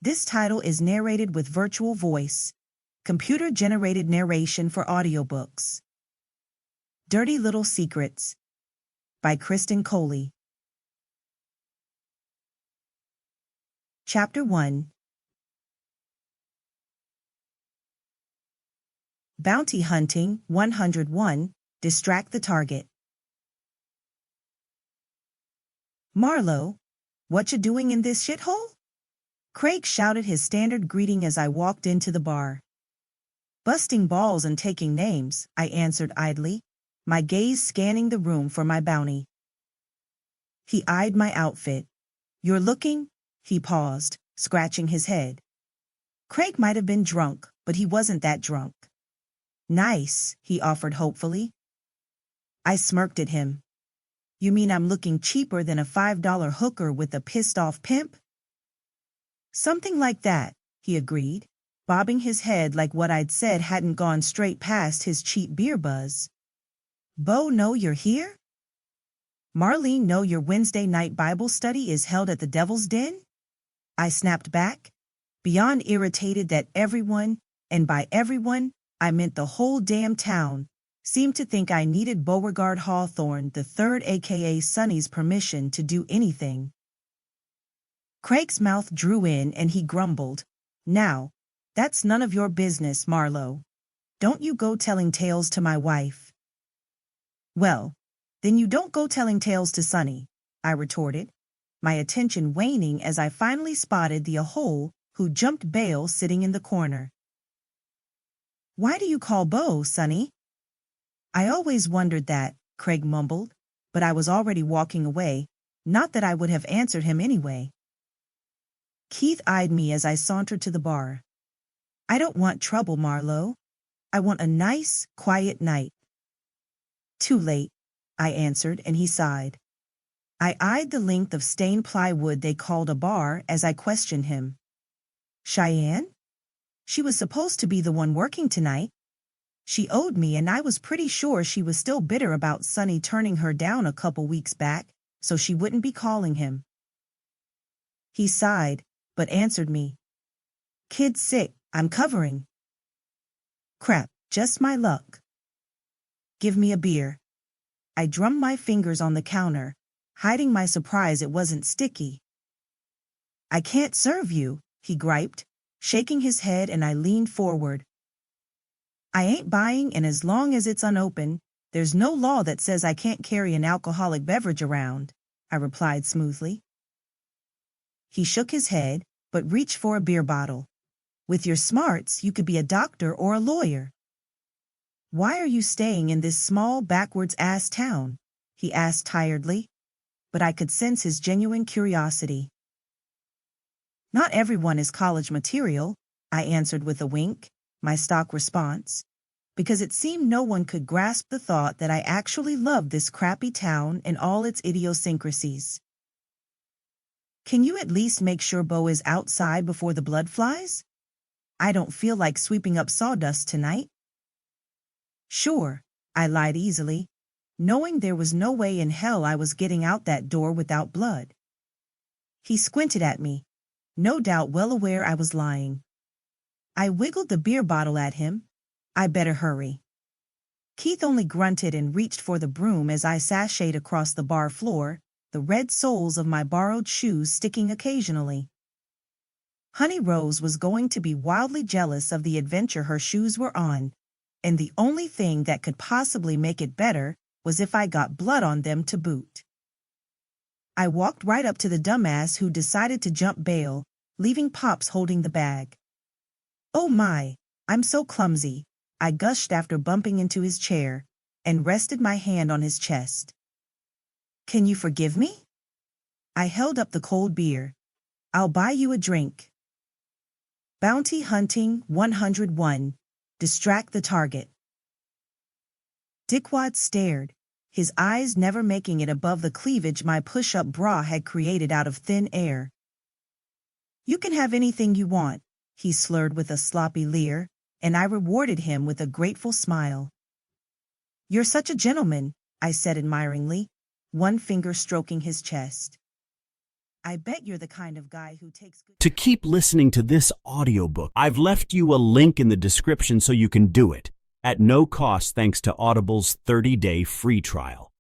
This title is narrated with virtual voice, computer-generated narration for audiobooks. Dirty Little Secrets by Kristin Coley. Chapter 1. Bounty Hunting 101. Distract the Target. Marlowe, what you doing in this shithole? Craig shouted his standard greeting as I walked into the bar. Busting balls and taking names, I answered idly, my gaze scanning the room for my bounty. He eyed my outfit. You're looking? He paused, scratching his head. Craig might have been drunk, but he wasn't that drunk. Nice, he offered hopefully. I smirked at him. You mean I'm looking cheaper than a $5 hooker with a pissed-off pimp? Something like that, he agreed, bobbing his head like what I'd said hadn't gone straight past his cheap beer buzz. Bo, know you're here? Marlene, know your Wednesday night Bible study is held at the Devil's Den? I snapped back, beyond irritated that everyone, and by everyone, I meant the whole damn town, seemed to think I needed Beauregard Hawthorne III aka Sonny's permission to do anything. Craig's mouth drew in and he grumbled, Now, that's none of your business, Marlowe. Don't you go telling tales to my wife. Well, then you don't go telling tales to Sonny, I retorted, my attention waning as I finally spotted the ahole who jumped bail sitting in the corner. Why do you call Bo, Sonny? I always wondered that, Craig mumbled, but I was already walking away, not that I would have answered him anyway. Keith eyed me as I sauntered to the bar. I don't want trouble, Marlowe. I want a nice, quiet night. Too late, I answered, and he sighed. I eyed the length of stained plywood they called a bar as I questioned him. Cheyenne? She was supposed to be the one working tonight. She owed me, and I was pretty sure she was still bitter about Sonny turning her down a couple weeks back, so she wouldn't be calling him. He sighed, but answered me. Kid's sick, I'm covering. Crap, just my luck. Give me a beer. I drummed my fingers on the counter, hiding my surprise it wasn't sticky. I can't serve you, he griped, shaking his head, and I leaned forward. I ain't buying, and as long as it's unopened, there's no law that says I can't carry an alcoholic beverage around, I replied smoothly. He shook his head, but reached for a beer bottle. With your smarts, you could be a doctor or a lawyer. Why are you staying in this small, backwards-ass town? He asked tiredly, but I could sense his genuine curiosity. Not everyone is college material, I answered with a wink, my stock response, because it seemed no one could grasp the thought that I actually loved this crappy town and all its idiosyncrasies. Can you at least make sure Bo is outside before the blood flies? I don't feel like sweeping up sawdust tonight. Sure, I lied easily, knowing there was no way in hell I was getting out that door without blood. He squinted at me, no doubt well aware I was lying. I wiggled the beer bottle at him. I better hurry. Keith only grunted and reached for the broom as I sashayed across the bar floor, the red soles of my borrowed shoes sticking occasionally. Honey Rose was going to be wildly jealous of the adventure her shoes were on, and the only thing that could possibly make it better was if I got blood on them to boot. I walked right up to the dumbass who decided to jump bail, leaving Pops holding the bag. Oh my, I'm so clumsy, I gushed after bumping into his chair, and rested my hand on his chest. Can you forgive me? I held up the cold beer. I'll buy you a drink. Bounty Hunting 101. Distract the Target. Dickwad stared, his eyes never making it above the cleavage my push-up bra had created out of thin air. You can have anything you want, he slurred with a sloppy leer, and I rewarded him with a grateful smile. You're such a gentleman, I said admiringly, one finger stroking his chest. I bet you're the kind of guy who takes good. To keep listening to this audiobook, I've left you a link in the description so you can do it at no cost thanks to Audible's 30-day free trial.